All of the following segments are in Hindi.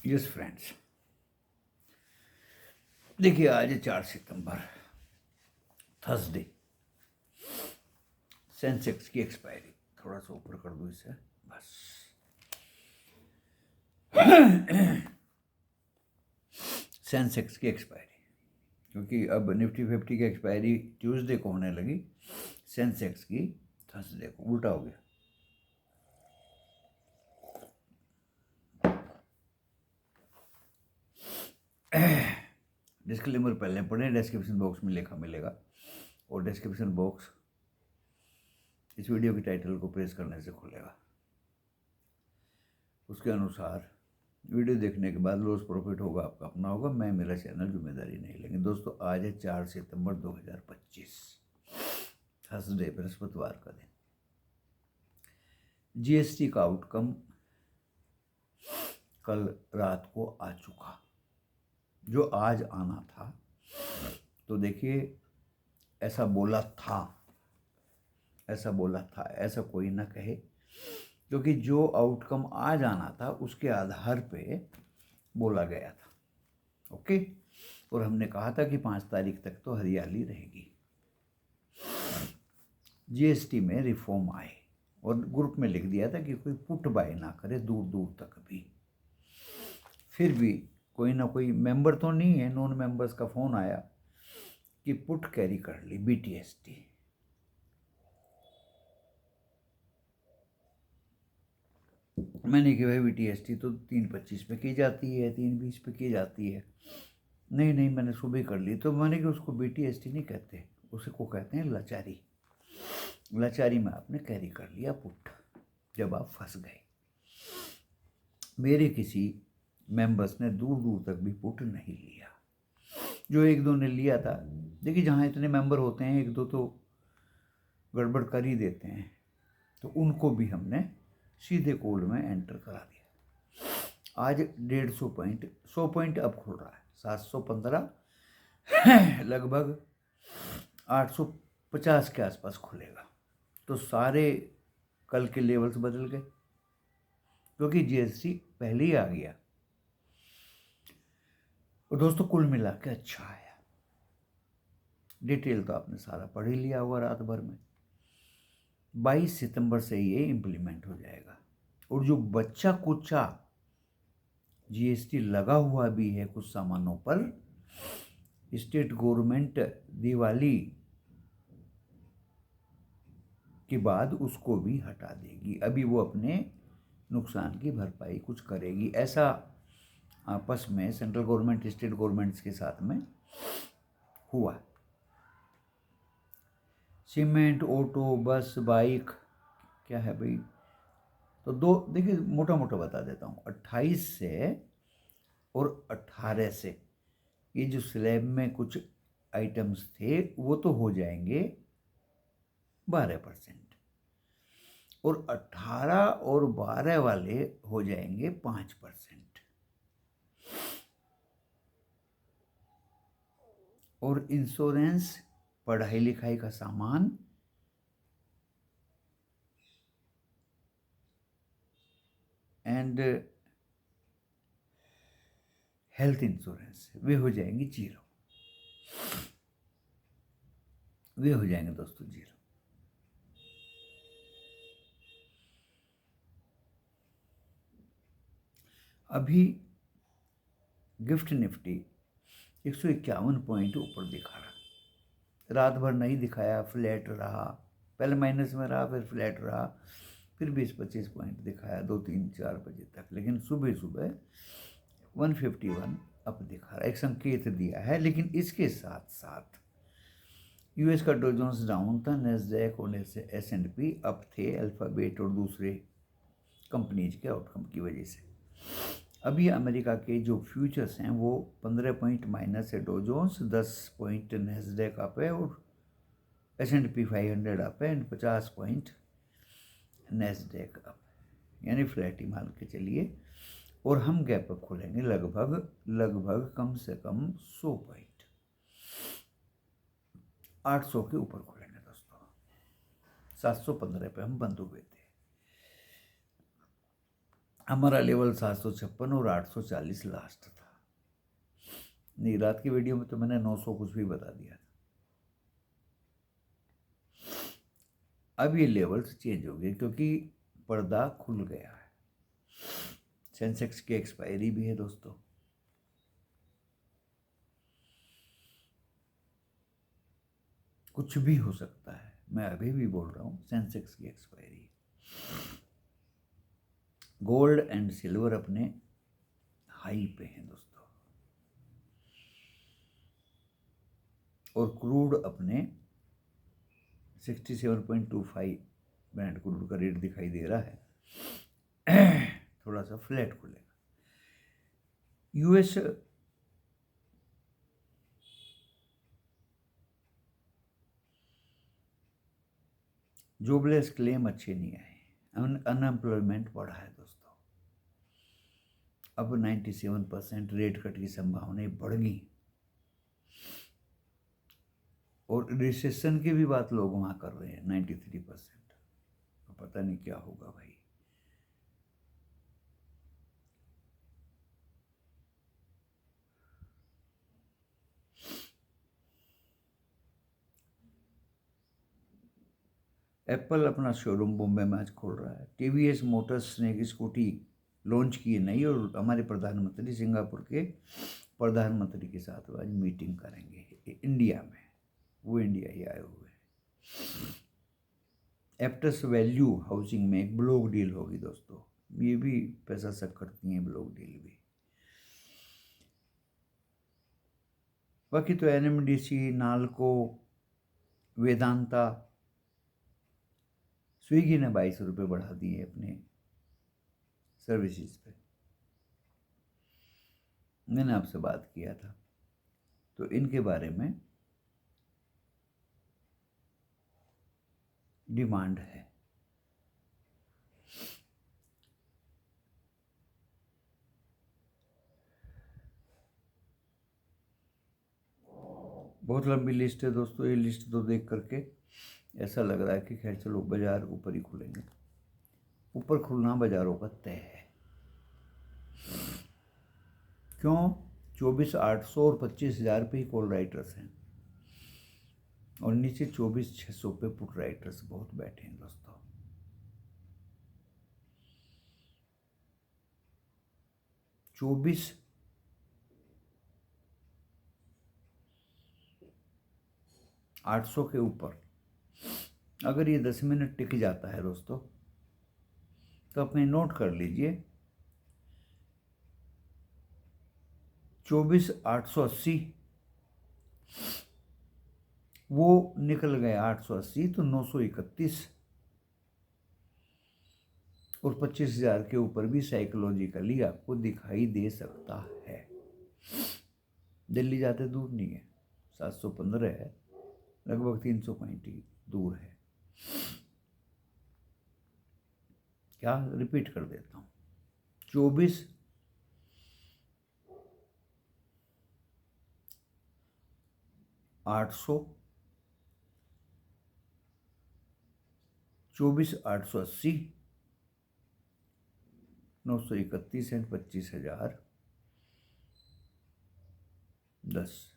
यस फ्रेंड्स, देखिए आज है 4 सितंबर, थर्सडे। सेंसेक्स की एक्सपायरी थोड़ा सा ऊपर कर दूँ इसे, बस। सेंसेक्स की एक्सपायरी, क्योंकि अब निफ्टी 50 की एक्सपायरी ट्यूसडे को होने लगी, सेंसेक्स की थर्सडे को, उल्टा हो गया। डिस्क्लेमर पहले पढ़ें, डिस्क्रिप्शन बॉक्स में लिखा मिलेगा, और डिस्क्रिप्शन बॉक्स इस वीडियो की टाइटल को प्रेस करने से खुलेगा। उसके अनुसार वीडियो देखने के बाद लॉस प्रॉफिट होगा आपका अपना होगा, मैं मेरा चैनल जिम्मेदारी नहीं लेंगे। दोस्तों आज है 4 सितंबर 2025, थर्सडे, बृहस्पतिवार का दिन। जीएसटी का आउटकम कल रात को आ चुका, जो आज आना था। तो देखिए, ऐसा बोला था, ऐसा कोई ना कहे, क्योंकि जो आउटकम आज आना था उसके आधार पे बोला गया था। ओके, और हमने कहा था कि 5 तारीख तक तो हरियाली रहेगी। जीएसटी में रिफॉर्म आए, और ग्रुप में लिख दिया था कि कोई पुट बाय ना करे दूर दूर तक भी। फिर भी कोई ना कोई मेंबर तो नहीं है, नॉन मेंबर्स का फ़ोन आया कि पुट कैरी कर ली बीटीएसटी। मैंने कहा भाई बीटीएसटी तो 3.25 पे की जाती है, 3.20 पे की जाती है। नहीं, मैंने सुबह कर ली। तो मैंने कि उसको बीटीएसटी नहीं कहते, उसे को कहते हैं लाचारी। लाचारी में आपने कैरी कर लिया पुट, जब आप फंस गए। मेरे किसी मेंबर्स ने दूर दूर तक भी पुट नहीं लिया। जो एक दो ने लिया था, देखिए जहाँ इतने मेंबर होते हैं एक दो तो गड़बड़ कर ही देते हैं, तो उनको भी हमने सीधे कोड में एंटर करा दिया। आज 150 पॉइंट, 100 पॉइंट अब खुल रहा है, 715 लगभग 850 के आसपास खुलेगा। तो सारे कल के लेवल्स बदल गए, क्योंकि जीएसटी पहले ही आ गया। और दोस्तों कुल मिला के अच्छा आया। डिटेल तो आपने सारा पढ़ ही लिया होगा रात भर में। 22 सितंबर से ये इम्प्लीमेंट हो जाएगा। और जो बच्चा कुचा जीएसटी लगा हुआ भी है कुछ सामानों पर, स्टेट गवर्नमेंट दिवाली के बाद उसको भी हटा देगी। अभी वो अपने नुकसान की भरपाई कुछ करेगी, ऐसा आपस में सेंट्रल गवर्नमेंट स्टेट गवर्नमेंट्स के साथ में हुआ। सीमेंट, ऑटो, बस, बाइक क्या है भाई, तो दो देखिए मोटा मोटा बता देता हूँ। 28 से और 18 से ये जो स्लैब में कुछ आइटम्स थे वो तो हो जाएंगे 12%, और 18 और 12 वाले हो जाएंगे 5%। और इंश्योरेंस, पढ़ाई लिखाई का सामान, एंड हेल्थ इंश्योरेंस, वे हो जाएंगे 0। वे हो जाएंगे दोस्तों 0। अभी गिफ्ट निफ्टी 151 पॉइंट ऊपर दिखा रहा, रात भर नहीं दिखाया, फ्लैट रहा। पहले माइनस में रहा, फिर फ्लैट रहा, फिर 20-25 पॉइंट दिखाया 2-3-4 बजे तक, लेकिन सुबह सुबह 151 अप दिखा रहा, एक संकेत दिया है। लेकिन इसके साथ साथ यूएस का डॉ जोन्स डाउन था, नैस्डैक और S&P अप थे, अल्फाबेट और दूसरे कंपनीज के आउटकम की वजह से। अभी अमेरिका के जो फ्यूचर्स हैं वो 15 पॉइंट माइनस है, डॉ जोन्स 10 पॉइंट नैस्डैक अप है, और S&P 500 अप है, एंड 50 पॉइंट नैस्डैक अप, यानी फ्लैट ही मान के चलिए। और हम गैप अप खोलेंगे लगभग कम से कम 100 पॉइंट, 800 के ऊपर खोलेंगे दोस्तों। 715 पे हम बंद हुए थे। हमारा लेवल 756 और 840 लास्ट था। नहीं, रात की वीडियो में तो मैंने 900 कुछ भी बता दिया था। अब ये लेवल्स चेंज हो गए क्योंकि पर्दा खुल गया है। सेंसेक्स की एक्सपायरी भी है दोस्तों। कुछ भी हो सकता है, मैं अभी भी बोल रहा हूँ, सेंसेक्स की एक्सपायरी। गोल्ड एंड सिल्वर अपने हाई पे हैं दोस्तों, और क्रूड अपने 67.25 ब्रेंट क्रूड का रेट दिखाई दे रहा है। थोड़ा सा फ्लैट खुलेगा। यूएस जॉबलेस क्लेम अच्छे नहीं आए, अनएम्प्लॉयमेंट बढ़ा है दोस्तों। अब 97% रेट कट की संभावनाएं बढ़ गई, और रिसेशन की भी बात लोग वहां कर रहे हैं 93%। तो पता नहीं क्या होगा भाई। एप्पल अपना शोरूम बॉम्बे में आज खोल रहा है। टीवीएस मोटर्स ने एक स्कूटी लॉन्च की है नई, और हमारे प्रधानमंत्री सिंगापुर के प्रधानमंत्री के साथ आज मीटिंग करेंगे इंडिया में। वो इंडिया ही आए हुए हैं। एप्टस वैल्यू हाउसिंग में एक ब्लॉक डील होगी दोस्तों। ये भी पैसा सक करती हैं ब्लॉक डील भी। बाकी तो एनएमडीसी, नालको, वेदांता, स्विगी ने 22 रुपये बढ़ा दिए अपने सर्विसेज पे। मैंने आपसे बात किया था, तो इनके बारे में डिमांड है। बहुत लंबी लिस्ट है दोस्तों। ये लिस्ट तो देख करके ऐसा लग रहा है कि खैर चलो बाजार ऊपर ही खुलेंगे। ऊपर खुलना बाजारों का तय है। क्यों? 24,800 और 25,000 पे ही कॉल राइटर्स हैं, और नीचे 24,600 पे पुट राइटर्स बहुत बैठे हैं दोस्तों। चौबीस 800 के ऊपर अगर ये 10 मिनट टिक जाता है दोस्तों, तो अपने नोट कर लीजिए 24,880 वो निकल गया 880, तो 931, और 25,000 के ऊपर भी साइकोलॉजिकली आपको दिखाई दे सकता है। दिल्ली जाते दूर नहीं है, 715 है, लगभग 300 पॉइंट ही दूर है। क्या, रिपीट कर देता हूँ, 24,800, 24,880, 931 एंड 25,010,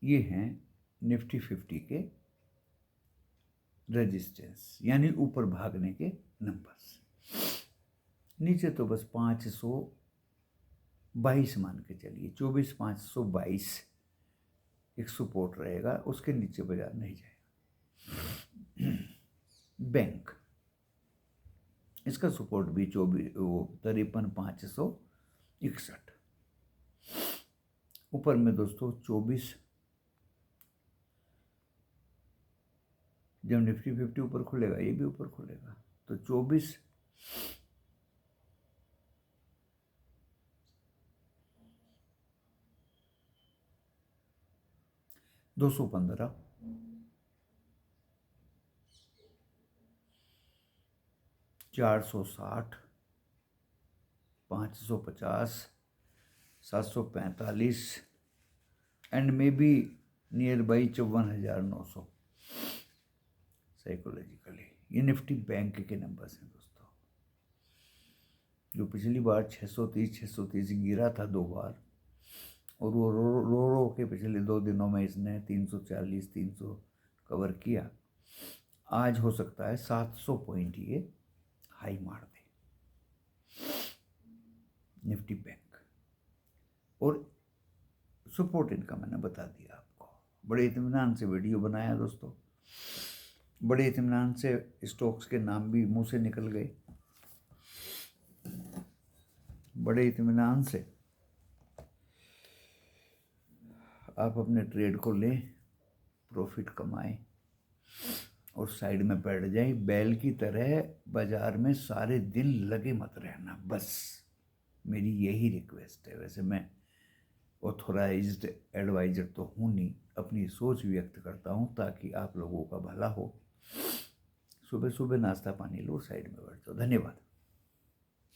ये हैं निफ्टी 50 के रेजिस्टेंस, यानी ऊपर भागने के नंबर्स। नीचे तो बस 522 मान के चलिए, 24,522 एक सपोर्ट रहेगा, उसके नीचे बाजार नहीं जाएगा। बैंक, इसका सपोर्ट भी 53,561। ऊपर में दोस्तों 24, जब निफ्टी 50 ऊपर खुलेगा ये भी ऊपर खुलेगा, तो 24, 215, 460, 550, 745 and may be near by 54,900 psychologically. ये निफ्टी बैंक के नंबर्स हैं दोस्तों। जो पिछली बार 630 गिरा था 2 बार, और वो रो के पिछले 2 दिनों में इसने 340 300 कवर किया। आज हो सकता है 700 पॉइंट ये हाई मार दे निफ्टी बैंक। और सपोर्ट इनका मैंने बता दिया आपको। बड़े इत्मीनान से वीडियो बनाया दोस्तों, बड़े इत्मीनान से स्टॉक्स के नाम भी मुंह से निकल गए, बड़े इत्मीनान से आप अपने ट्रेड को लें, प्रॉफिट कमाएं और साइड में बैठ जाए। बैल की तरह बाजार में सारे दिन लगे मत रहना, बस मेरी यही रिक्वेस्ट है। वैसे मैं ऑथोराइज्ड एडवाइज़र तो हूँ नहीं, अपनी सोच व्यक्त करता हूँ ताकि आप लोगों का भला हो। सुबह सुबह नाश्ता पानी लो, साइड में बैठ जाओ। धन्यवाद।